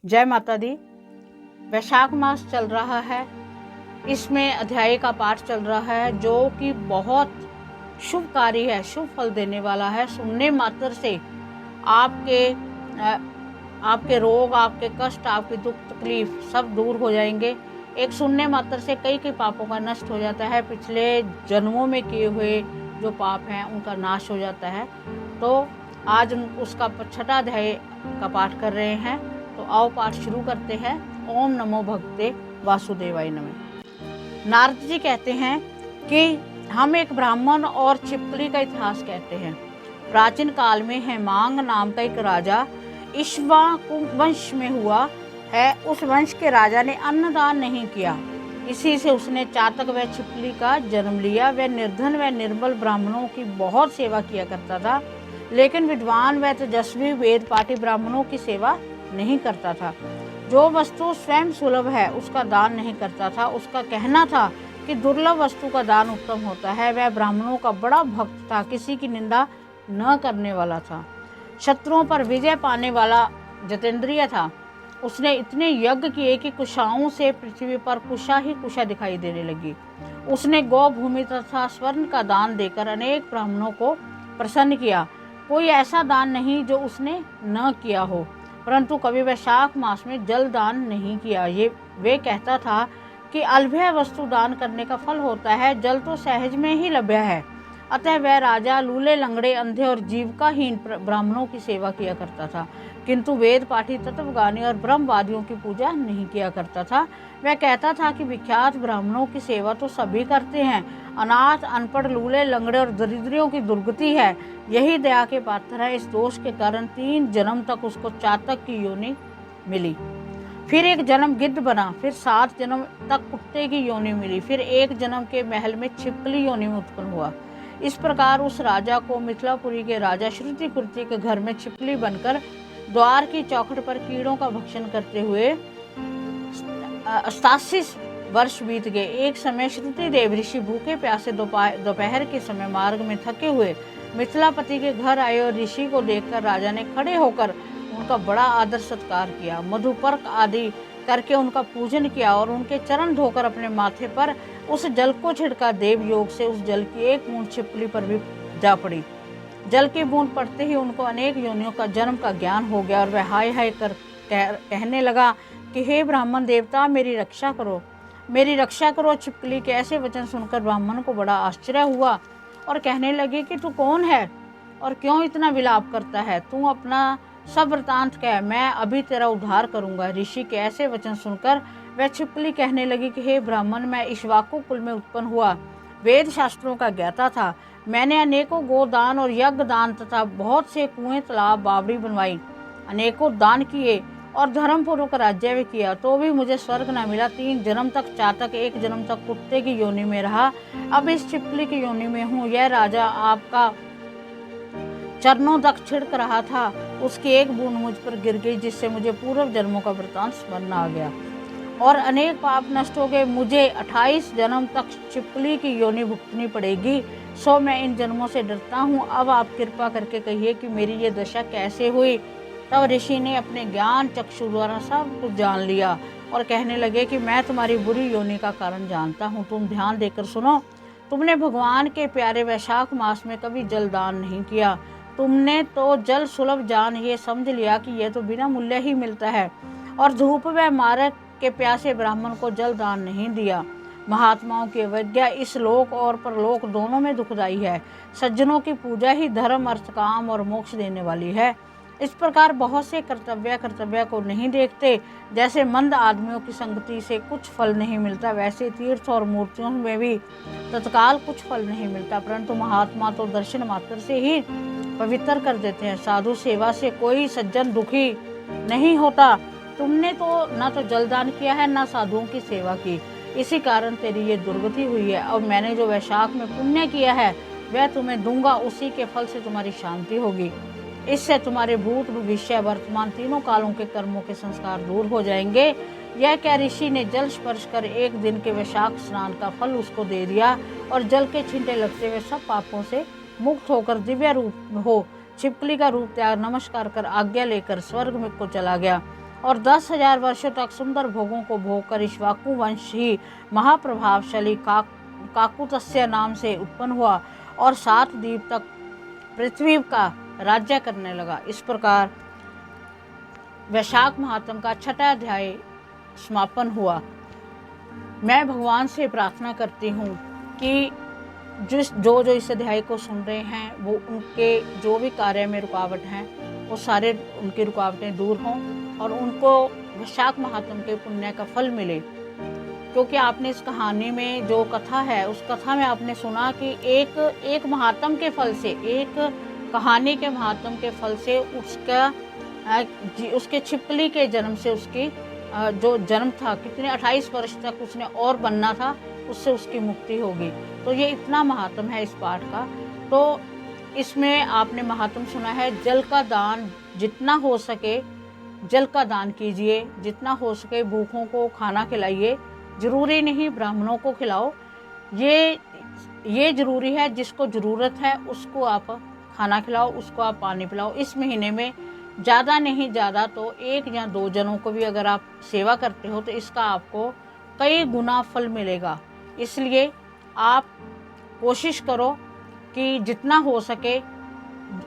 जय माता दी। वैशाख मास चल रहा है, इसमें अध्याय का पाठ चल रहा है जो कि बहुत शुभकारी है, शुभ फल देने वाला है। सुनने मात्र से आपके रोग, आपके कष्ट, आपकी दुख तकलीफ सब दूर हो जाएंगे। एक सुनने मात्र से कई कई पापों का नष्ट हो जाता है। पिछले जन्मों में किए हुए जो पाप हैं उनका नाश हो जाता है। तो आज उसका छठा अध्याय का पाठ कर रहे हैं। तो आओ पाठ शुरू करते हैं। ओम नमो भगवते वासुदेवाय नमः। नारद जी कहते हैं कि हम एक ब्राह्मण और छिपकली का इतिहास कहते हैं। प्राचीन काल में हेमांग नाम का एक राजा इक्ष्वाकु वंश में हुआ है। उस वंश के राजा ने अन्नदान नहीं किया, इसी से उसने चातक व छिपकली का जन्म लिया। वह निर्धन व निर्बल ब्राह्मणों की बहुत सेवा किया करता था, लेकिन विद्वान व तेजस्वी वेद पाठी ब्राह्मणों की सेवा नहीं करता था। जो वस्तु स्वयं सुलभ है उसका दान नहीं करता था। उसका कहना था कि दुर्लभ वस्तु का दान उत्तम होता है। वह ब्राह्मणों का बड़ा भक्त था, किसी की निंदा न करने वाला था, शत्रुओं पर विजय पाने वाला जितेंद्रिय था। उसने इतने यज्ञ किए कि कुशाओं से पृथ्वी पर कुशा ही कुशा दिखाई देने लगी। उसने गौ भूमि तथा स्वर्ण का दान देकर अनेक ब्राह्मणों को प्रसन्न किया। कोई ऐसा दान नहीं जो उसने न किया हो, परंतु कभी वैशाख मास में जल दान नहीं किया। ये वे कहता था कि अल्भ्य वस्तु दान करने का फल होता है, जल तो सहज में ही लभ्य है। अतः वह राजा लूले, लंगड़े, अंधे और जीविकाहीन ब्राह्मणों की सेवा किया करता था, किंतु वेद पाठी, तत्वगानी और ब्रह्मवादियों की पूजा नहीं किया करता था। वह कहता था कि विख्यात ब्राह्मणों की सेवा तो सभी करते हैं, अनाथ, अनपढ़, लूले, लंगड़े और दरिद्रियों की दुर्गति है, यही दया के पात्र है। इस दोष के कारण 3 जन्म तक उसको चातक की योनि मिली, फिर एक जन्म गिद्ध बना, फिर 7 जन्म तक कुत्ते की योनि मिली, फिर एक जन्म के महल में छिपकली योनि में उत्पन्न हुआ। इस प्रकार उस राजा को मिथिलापुरी के राजा श्रुति कुर्ती के घर में छिपकली बनकर द्वार की चौखट पर कीड़ों का भक्षण करते हुए 87 वर्ष बीत गए। एक समय श्रुति देव ऋषि भूखे प्यासे दोपहर के समय मार्ग में थके हुए मिथिलापति के घर आए और ऋषि को देखकर राजा ने खड़े होकर उनका बड़ा आदर सत्कार किया, मधुपर्क आदि करके उनका पूजन किया और उनके चरण धोकर अपने माथे पर उस जल को छिड़का। देव योग से उस जल की एक बूंद छिपकली पर भी जा पड़ी। जल की बूंद पड़ते ही उनको अनेक योनियों का जन्म का ज्ञान हो गया और वह हाय हाय कर कहने लगा कि हे ब्राह्मण देवता, मेरी रक्षा करो, मेरी रक्षा करो। छिपकली के ऐसे वचन सुनकर ब्राह्मण को बड़ा आश्चर्य हुआ और कहने लगे कि तू कौन है और क्यों इतना विलाप करता है? तू अपना सब वृतांत कह, मैं अभी तेरा उद्धार करूंगा। ऋषि के ऐसे वचन सुनकर वह छिपकली कहने लगी कि हे ब्राह्मण, मैं इक्ष्वाकु कुल में उत्पन्न हुआ, वेद शास्त्रों का ज्ञाता था। मैंने अनेकों गोदान और यज्ञ दान तथा बहुत से कुएं, तालाब, बावड़ी बनवाई, अनेकों दान किए और धर्मपूर्वक राज्य भी किया, तो भी मुझे स्वर्ग न मिला। 3 जन्म तक चातक, 1 जन्म तक कुत्ते की योनि में रहा, अब इस छिपकली की योनि में हूँ। यह राजा आपका चरणों तक छिड़क रहा था, उसकी एक बूंद मुझ पर गिर गई, जिससे मुझे पूर्व जन्मों का वृतांत स्मरण आ गया और अनेक पाप नष्ट हो गए। मुझे 28 जन्म तक छिपकली की योनि भुगतनी पड़ेगी, सो मैं इन जन्मों से डरता हूँ। अब आप कृपा करके कहिए कि मेरी ये दशा कैसे हुई। तब ऋषि ने अपने ज्ञान चक्षु द्वारा सब कुछ जान लिया और कहने लगे कि मैं तुम्हारी बुरी योनि का कारण जानता हूँ, तुम ध्यान देकर सुनो। तुमने भगवान के प्यारे वैशाख मास में कभी जल दान नहीं किया। तुमने तो जल सुलभ जान ये समझ लिया कि यह तो बिना मूल्य ही मिलता है, और धूप व मार्ग के प्यासे ब्राह्मण को जल दान नहीं दिया। महात्माओं की अवज्ञा इस लोक और परलोक दोनों में दुखदाई है। सज्जनों की पूजा ही धर्म, अर्थ, काम और मोक्ष देने वाली है। इस प्रकार बहुत से कर्तव्य को नहीं देखते। जैसे मंद आदमियों की संगति से कुछ फल नहीं मिलता, वैसे तीर्थ और मूर्तियों में भी तत्काल कुछ फल नहीं मिलता, परंतु महात्मा तो दर्शन मात्र से ही पवित्र कर देते हैं। साधु सेवा से कोई सज्जन दुखी नहीं होता। तुमने तो ना तो जलदान किया है, ना साधुओं की सेवा की, इसी कारण तेरी ये दुर्गति हुई है। अब मैंने जो वैशाख में पुण्य किया है वह तुम्हें दूंगा, उसी के फल से तुम्हारी शांति होगी। इससे तुम्हारे भूत, भविष्य, वर्तमान तीनों कालों के कर्मों के संस्कार दूर हो जाएंगे। यह कह ऋषि ने जल स्पर्श कर एक दिन के वैशाख स्नान का फल उसको दे दिया और जल के छींटे लगते हुए सब पापों से मुक्त होकर दिव्य रूप हो छिपकली का रूप त्याग नमस्कार कर आज्ञा लेकर स्वर्ग में को चला गया। और 10,000 वर्षों तक सुंदर भोगों को भोग कर इक्ष्वाकु वंश ही महाप्रभावशाली काकुत्स्य नाम से उत्पन्न हुआ और 7 द्वीप तक पृथ्वी का राज्य करने लगा। इस प्रकार वैशाख महात्म का 6वां अध्याय समापन हुआ। मैं भगवान से प्रार्थना करती हूँ कि जो इस अध्याय को सुन रहे हैं वो उनके जो भी कार्य में रुकावट हैं वो सारे उनकी रुकावटें दूर हों और उनको वैशाख महात्म के पुण्य का फल मिले। क्योंकि आपने इस कहानी में जो कथा है उस कथा में आपने सुना कि एक महात्म के फल से, एक कहानी के महात्म के फल से उसके छिपकली के जन्म से उसकी जो जन्म था, कितने 28 वर्ष तक उसने और बनना था, उससे उसकी मुक्ति होगी। तो ये इतना महात्म है इस पाठ का। तो इसमें आपने महात्म सुना है, जल का दान जितना हो सके जल का दान कीजिए, जितना हो सके भूखों को खाना खिलाइए, जरूरी नहीं ब्राह्मणों को खिलाओ, ये जरूरी है जिसको ज़रूरत है उसको आप खाना खिलाओ, उसको आप पानी पिलाओ। इस महीने में ज़्यादा नहीं ज़्यादा तो 1 या 2 जनों को भी अगर आप सेवा करते हो तो इसका आपको कई गुना फल मिलेगा। इसलिए आप कोशिश करो कि जितना हो सके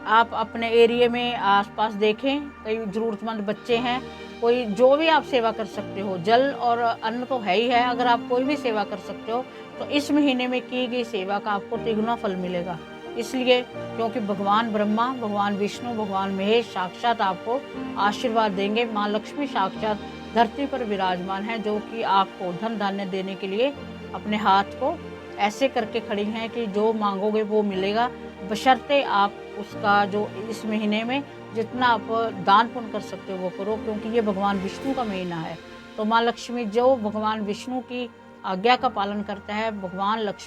आप अपने एरिया में आसपास देखें, कई ज़रूरतमंद बच्चे हैं, कोई जो भी आप सेवा कर सकते हो, जल और अन्न तो है ही है, अगर आप कोई भी सेवा कर सकते हो तो इस महीने में की गई सेवा का आपको तिगुना फल मिलेगा। इसलिए क्योंकि भगवान ब्रह्मा, भगवान विष्णु, भगवान महेश साक्षात आपको आशीर्वाद देंगे। माँ लक्ष्मी साक्षात धरती पर विराजमान है, जो कि आपको धन धान्य देने के लिए अपने हाथ को ऐसे करके खड़ी हैं कि जो मांगोगे वो मिलेगा, बशर्ते आप उसका जो इस महीने में जितना आप दान पुण्य कर सकते हो वो करो, क्योंकि ये भगवान विष्णु का महीना है। तो माँ लक्ष्मी जो भगवान विष्णु की आज्ञा का पालन करता है,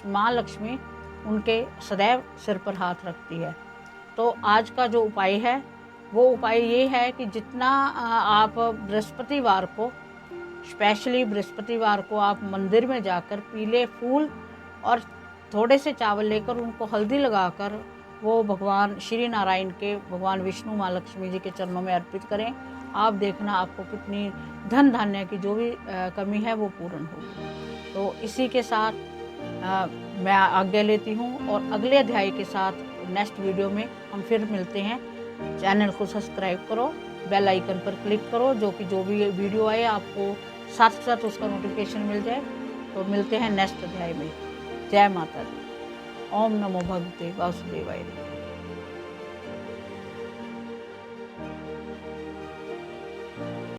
माँ लक्ष्मी उनके सदैव सिर पर हाथ रखती है। तो आज का जो उपाय है वो उपाय ये है कि जितना आप बृहस्पतिवार को, स्पेशली बृहस्पतिवार को आप मंदिर में जाकर पीले फूल और थोड़े से चावल लेकर उनको हल्दी लगाकर वो भगवान श्री नारायण के, भगवान विष्णु, माँ लक्ष्मी जी के चरणों में अर्पित करें। आप देखना आपको कितनी धन धान्य की जो भी कमी है वो पूर्ण होगी। तो इसी के साथ मैं आज्ञा लेती हूँ और अगले अध्याय के साथ नेक्स्ट वीडियो में हम फिर मिलते हैं। चैनल को सब्सक्राइब करो, बेल आइकन पर क्लिक करो, जो भी वीडियो आए आपको साथ साथ उसका नोटिफिकेशन मिल जाए। तो मिलते हैं नेक्स्ट अध्याय में। जय माता दी। ओम नमो भगवते वासुदेवाय।